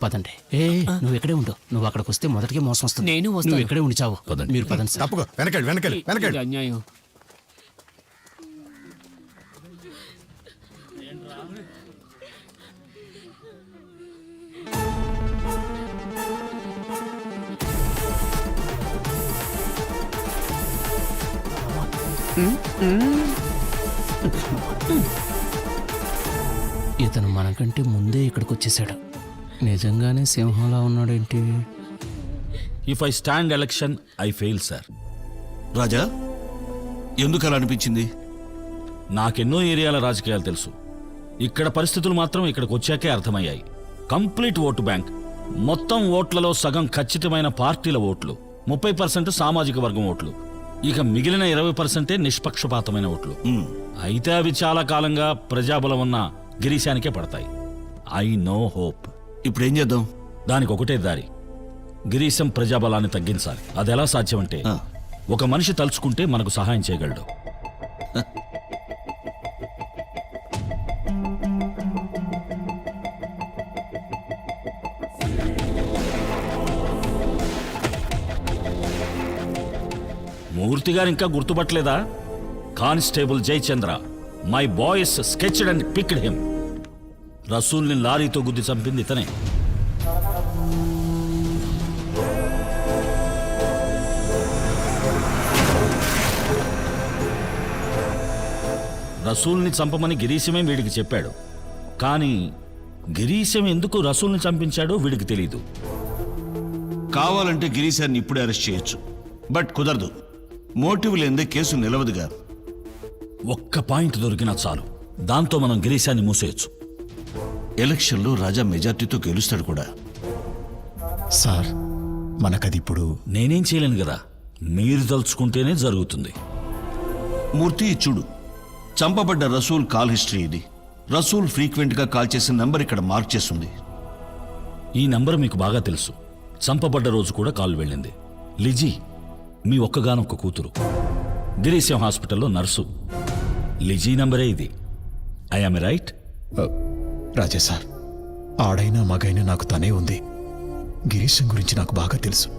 పదండి. నువ్వు ఇక్కడే ఉండు. నువ్వు అక్కడికి వస్తే మొదటికే మోసం వస్తుంది. నేను వస్తాను. నువ్వు ఇక్కడే ఉండి చావు. మీరు పదండి సార్. తప్పుకో, వెనకండి. ఇది అన్యాయం. ఇతను మనకంటే ముందే ఇక్కడికి వచ్చేసాడు. నిజంగానే సింహంలా ఉన్నాడేంటి? If I stand election I fail sir. Raja, ఎందుకు అలా అనిపించింది? నాకెన్నో ఏరియాల రాజకీయాలు తెలుసు. ఇక్కడ పరిస్థితులు మాత్రం ఇక్కడికి వచ్చాకే అర్థమయ్యాయి. Complete vote bank. మొత్తం ఓట్లలో సగం ఖచ్చితమైన పార్టీల ఓట్లు, 30% సామాజిక వర్గం ఓట్లు, ఇక మిగిలిన 20% నిష్పక్షపాతమైన ఓట్లు. అయితే అవి చాలా కాలంగా ప్రజాబలం ఉన్న గిరీశానికే పడతాయి. I know hope. ఇప్పుడేం చేద్దాం? దానికి ఒకటే దారి, గిరీశం ప్రజాబలాన్ని తగ్గించాలి. అది ఎలా సాధ్యమంటే, ఒక మనిషి తలుచుకుంటే మనకు సహాయం చేయగలడు. మూర్తి గారు ఇంకా గుర్తుపట్టలేదా? Constable Jayachandra. My boys sketched and picked him. రసూల్ని లారీతో గుద్ది చంపింది ఇతనే. రసూల్ని చంపమని గిరీశమే వీడికి చెప్పాడు. కానీ గిరీశం ఎందుకు రసూల్ని చంపించాడో వీడికి తెలీదు. కావాలంటే గిరీశాన్ని ఇప్పుడే అరెస్ట్ చేయొచ్చు, బట్ కుదరదు. మోటివ్ లేదే కేసు నిలవదుగా. ఒక్క పాయింట్ దొరికినా చాలు, దాంతో మనం గిరీశాన్ని మూసేయచ్చు. ఎలక్షన్లో రాజా మెజార్టీతో గెలుస్తాడు కూడా. సార్, మనకది ఇప్పుడు నేనేం చేయలేను కదా, మీరు తలుచుకుంటేనే జరుగుతుంది. మూర్తి, చూడు, చంపబడ్డ రసూల్ కాల్ హిస్టరీ ఇది. రసూల్ ఫ్రీక్వెంట్గా కాల్ చేసిన నంబర్ ఇక్కడ మార్క్ చేస్తుంది. ఈ నంబర్ మీకు బాగా తెలుసు. చంపబడ్డ రోజు కూడా కాల్ వెళ్ళింది. లిజీ మీ ఒక్కగానొక్క కూతురు, గిరీశం హాస్పిటల్లో నర్సు. లిజీ నంబరే ఇది. I'm right? రాజా సార్, ఆడైనా మగైనా నాకు తనే ఉంది. గిరీశం గురించి నాకు బాగా తెలుసు.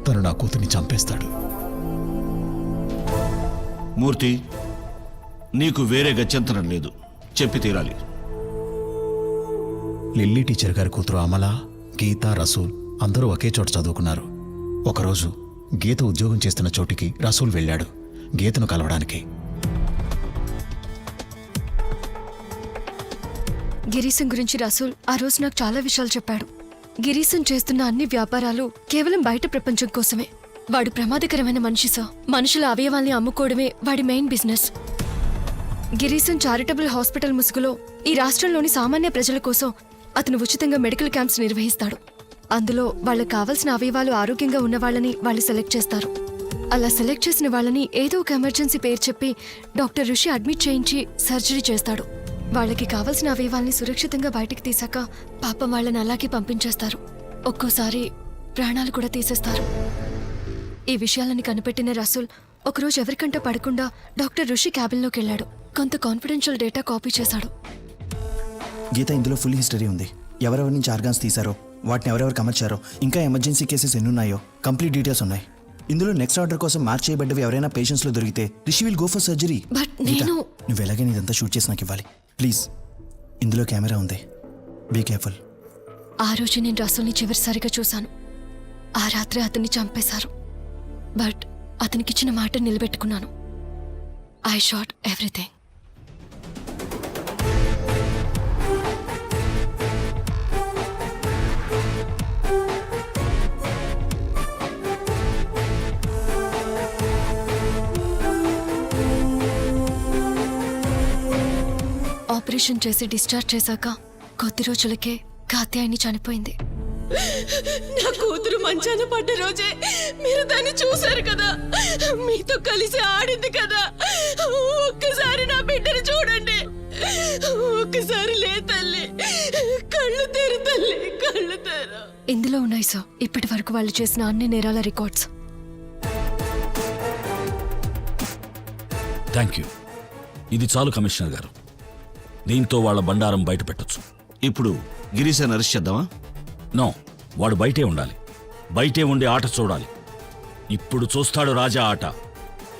తను నా కూతుర్ని చంపేస్తాడు. మూర్తి, నీకు వేరే గత్యంతరం లేదు, చెప్పి తీరాలి. లిల్లీ టీచర్ గారి కూతురు అమల, గీత, రసూల్ అందరూ ఒకే చోట చదువుకున్నారు. ఒకరోజు గీత ఉద్యోగం చేస్తున్న చోటికి రసూల్ వెళ్ళాడు గీతను కలవడానికి. గిరీశం గురించి రసూల్ ఆ రోజు నాకు చాలా విషయాలు చెప్పాడు. గిరీశం చేస్తున్న అన్ని వ్యాపారాలు కేవలం బయట ప్రపంచం కోసమే. వాడు ప్రమాదకరమైన మనిషి సార్. మనుషుల అవయవాల్ని అమ్ముకోవడమే వాడి main business. Girisham charitable hospital ముసుగులో ఈ రాష్ట్రంలోని సామాన్య ప్రజల కోసం అతను ఉచితంగా మెడికల్ క్యాంప్స్ నిర్వహిస్తాడు. అందులో వాళ్ళకి కావాల్సిన అవయవాలు ఆరోగ్యంగా ఉన్న వాళ్ళని వాళ్ళు సెలెక్ట్ చేస్తారు. అలా సెలెక్ట్ చేసిన వాళ్ళని ఏదో ఒక ఎమర్జెన్సీ పేరు చెప్పి డాక్టర్ ఋషి అడ్మిట్ చేయించి సర్జరీ చేస్తాడు. వాళ్ళకి కావాల్సిన అవయవాల్ని సురక్షితంగా బయటికి తీసాక పాపం వాళ్ళని అలాగే పంపించేస్తారు. ఒక్కోసారి ప్రాణాలు కూడా తీసేస్తారు. ఈ విషయాలని కనిపెట్టిన రసూల్ ఒకరోజు ఎవరికంటే పడకుండా డాక్టర్ ఋషి క్యాబిన్లోకి వెళ్ళాడు. కొంత కాన్ఫిడెన్షియల్ డేటా కాపీ చేశాడు. గీత, ఇందులో ఫుల్ హిస్టరీ ఉంది. ఎవరెవరి నుంచి ఆర్గాన్స్ తీశారో, వాటిని ఎవరెవరికి అమర్చారో, ఇంకా ఎమర్జెన్సీ కేసెస్ ఎన్నున్నాయో కంప్లీట్ డీటెయిల్స్ ఉన్నాయి. ఇందులో నెక్స్ట్ ఆర్డర్ కోసం మార్క్ చేయబడ్డవి ఎవరైనా పేషెంట్స్ లో దొరికితే Rishi will go for surgery. But నేను నువ్వు ఎలాగైనా ఇదంతా షూట్ చేసి నాకు ఇవ్వాలి ప్లీజ్. ఇందులో కెమెరా ఉంది, బీ కేర్ఫుల్. ఆ రోజు నేను రసూల్ని చివరిసారిగా చూశాను. ఆ రాత్రి అతన్ని చంపేశారు. బట్ అతనికిచ్చిన మాట నిలబెట్టుకున్నాను. I shot everything. ఆపరేషన్ చేసి డిశ్చార్జ్ చేశాక కొద్ది రోజులకే కాత్యాయని చనిపోయింది. నా కూతురు మంచాన పడ్డ రోజే మీరు దాన్ని చూశారు కదా, మీతో కలిసి ఆడింది కదా. ఒక్కసారి నా బిడ్డను చూడండి, ఒక్కసారి లే తల్లి, కళ్ళు తెరు తల్లి, కళ్ళు తెరు. ఇందులో ఉన్నాయి సార్ ఇప్పటి వరకు వాళ్ళు చేసిన అన్ని నేరాల రికార్డ్స్. Thank you. ఇది చాలు కమిషనర్ గారు. దీంతో వాళ్ళ బండారం బయట పెట్టొచ్చు. ఇప్పుడు గిరీశాన్ని అరెస్ట్ చేద్దామా? నో, వాడు బయటే ఉండాలి. బయటే ఉండి ఆట చూడాలి. ఇప్పుడు చూస్తాడు రాజా ఆట.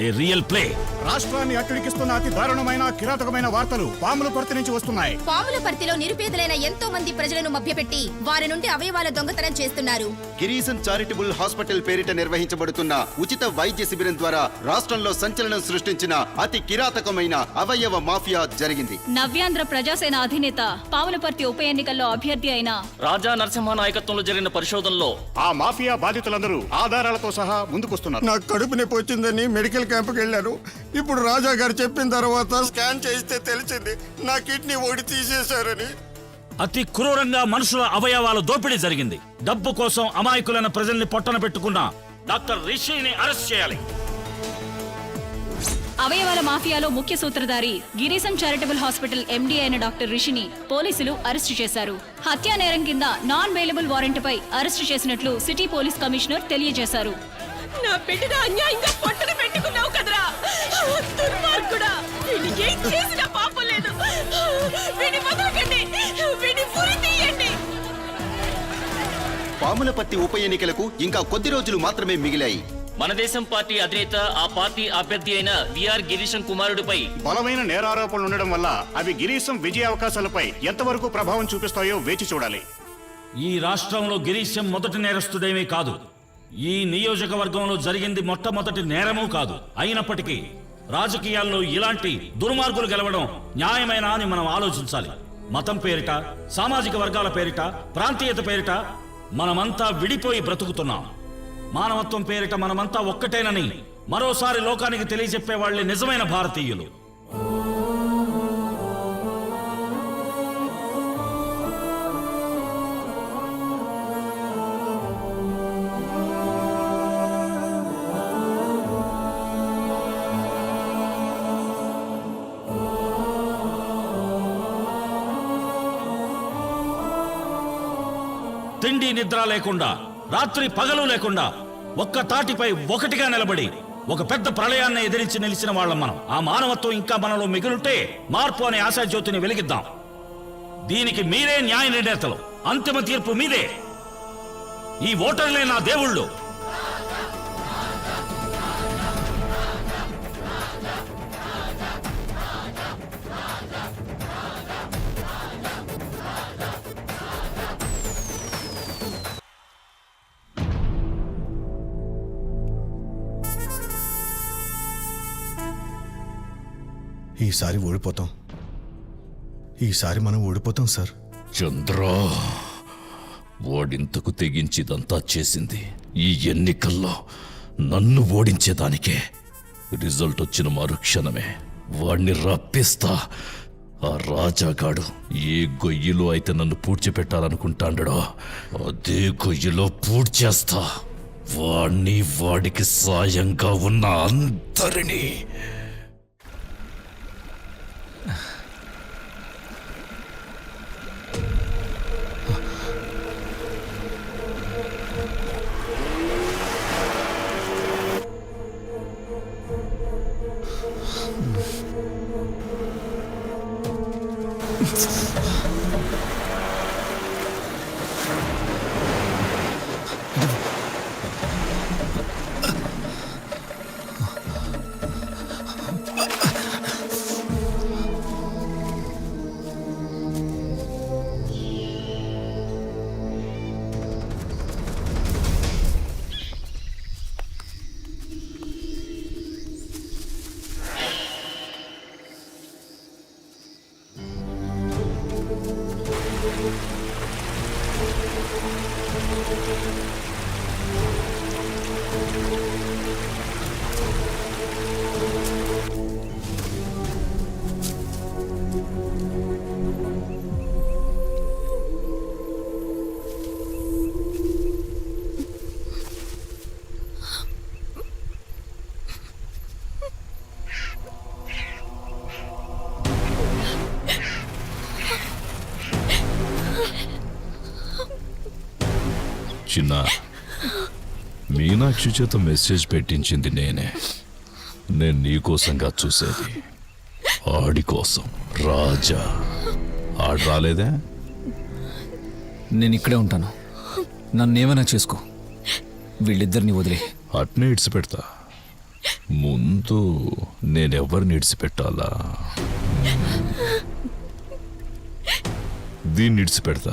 ఏ రియల్ ప్లే. రాష్ట్రాన్ని అట్టుడికిస్తున్న అతి దారుణమైన కిరాతకమైన వార్తలు పాములపర్తి నుంచి వస్తున్నాయి. పాములపర్తిలో నిరుపేదలైన ఎంతో మంది ప్రజలను మభ్యపెట్టి వారి నుండి అవయవాల దొంగతనం చేస్తున్నారు. గిరీసన్ చారిటబుల్ హాస్పిటల్ పేరిట నిర్వహించబడుతున్న ఉచిత వైద్య శిబిరం ద్వారా రాష్ట్రంలో సంచలనం సృష్టించిన అతి కిరాతకమైన అవయవ మాఫియా జరిగింది. నవ్యాంధ్ర ప్రజాసేన అధినేత పాములపర్తి ఉప ఎన్నికల్లో అభ్యర్థి అయిన రాజా నరసింహ నాయకత్వంలో జరిగిన పరిశోధనలో ఆ మాఫియా బాధితులందరూ ఆధారాలతో సహా ముందుకొస్తున్నారు. నాకు కడుపు నొప్పి వచ్చిందని మెడికల్ క్యాంప్కి వెళ్ళాను. ఇప్పుడు రాజా గారు చెప్పిన తర్వాత స్కాన్ చేస్తే తెలిసింది నా కిడ్నీ ఒకటి తీసేశారని. అతి క్రూరంగా మనుషుల అవయవాల దోపిడీ జరిగింది. డబ్బు కోసం అమాయకులైన ప్రజల్ని పొట్టన పెట్టుకున్న డాక్టర్ రిషిని అరెస్ట్ చేయాలి. అవయవాల మాఫియాలో ముఖ్య సూత్రధారి గిరీశం చారిటబుల్ హాస్పిటల్ ఎండీ అయిన డాక్టర్ రిషిని పోలీసులు అరెస్టు చేశారు. హత్యా నేరం కింద నాన్ బెయిలబుల్ వారెంట్పై అరెస్టు చేసినట్లు సిటీ పోలీస్ కమిషనర్ తెలియజేశారు. నా బిడ్డను అన్యాయంగా పొట్టన పెట్టుకున్నావు కదరా దుర్మార్గుడా. వీడిని ఏం చేసినా పాపం లేదు. వీడిని వదలకండి, వీడిని ఉరి తీయండి. పాములపర్తి ఉప ఎన్నికలకు ఇంకా కొద్ది రోజులు మాత్రమే మిగిలాయి. మన దేశం పార్టీ అధినేత, ఆ పార్టీ అభ్యర్థి అయిన విఆర్ గిరీశం కుమారుడిపై బలమైన నేరారోపణలు ఉండడం వల్ల అవి గిరీశం విజయ అవకాశాలపై ఎంతవరకు ప్రభావం చూపిస్తాయో వేచి చూడాలి. ఈ రాష్ట్రంలో గిరీశం మొదటి నేరస్తుడేమీ కాదు. ఈ నియోజకవర్గంలో జరిగింది మొట్టమొదటి నేరమూ కాదు. అయినప్పటికీ రాజకీయాల్లో ఇలాంటి దుర్మార్గులు గెలవడం న్యాయమేనా అని మనం ఆలోచించాలి. మతం పేరిట, సామాజిక వర్గాల పేరిట, ప్రాంతీయత పేరిట మనమంతా విడిపోయి బ్రతుకుతున్నాం. మానవత్వం పేరిట మనమంతా ఒక్కటేనని మరోసారి లోకానికి తెలియజెప్పే వాళ్లే నిజమైన భారతీయులు. తిండి నిద్ర లేకుండా, రాత్రి పగలు లేకుండా ఒక్క తాటిపై ఒకటిగా నిలబడి ఒక పెద్ద ప్రళయాన్ని ఎదిరించి నిలిచిన వాళ్ళం మనం. ఆ మానవత్వం ఇంకా మనలో మిగులుంటే మార్పు అనే ఆశాజ్యోతిని వెలిగిద్దాం. దీనికి మీరే న్యాయ నిర్ణేతలు. అంతిమ తీర్పు మీదే. ఈ ఓటర్లే నా దేవుళ్ళు. ఈసారి ఓడిపోతాం. ఈసారి మనం ఓడిపోతాం సార్. చంద్ర, ఓడింతకు తెగించిదంతా చేసింది ఈ ఎన్నికల్లో నన్ను ఓడించేదానికే. రిజల్ట్ వచ్చిన మరుక్షణమే వాణ్ణి రప్పిస్తా. ఆ రాజాగాడు ఏ గొయ్యిలో అయితే నన్ను పూడ్చిపెట్టాలనుకుంటాడో అదే గొయ్యిలో పూడ్చేస్తా. వాణ్ణి, వాడికి సాయంగా ఉన్న అందరినీ. చిన్న, మీనాక్షి చేత మెసేజ్ పెట్టించింది నేనే. నేను నీకోసంగా చూసేది. ఆడి కోసం. రాజా ఆడు రాలేదే? నేను ఇక్కడే ఉంటాను. నన్నేమైనా చేసుకో, వీళ్ళిద్దరిని వదిలే. అట్నే ఇడిచిపెడతా. ముందు నేనెవరిని ఇడిచిపెట్టాలా? దీన్ని ఇడిచిపెడతా.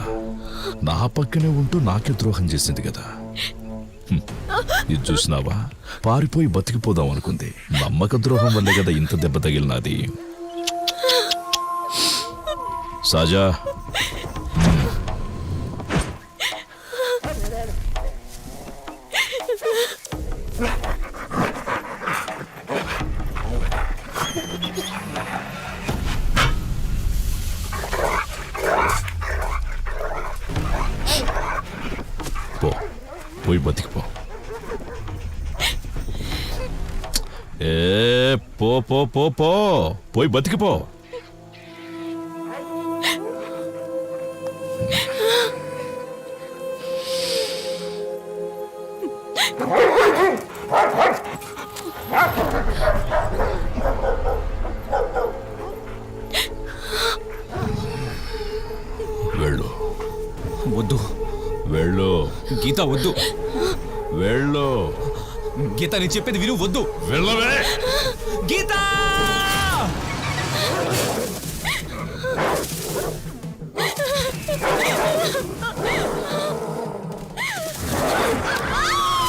నా పక్కనే ఉంటూ నాకే ద్రోహం చేసింది కదా. ఇది చూసినావా? పారిపోయి బతికిపోదాం అనుకుంది. నమ్మక ద్రోహం వల్లే కదా ఇంత దెబ్బ తగిలినది. సాజా, పోయి బతికిపో. పో పో పో పో పోయి బతికిపో. వెళ్ళు. వద్దు. వెళ్ళు. గీత వద్దు. వెళ్ళు. గీత నేను చెప్పేది విను. వద్దు. వెళ్ళవే. గీత.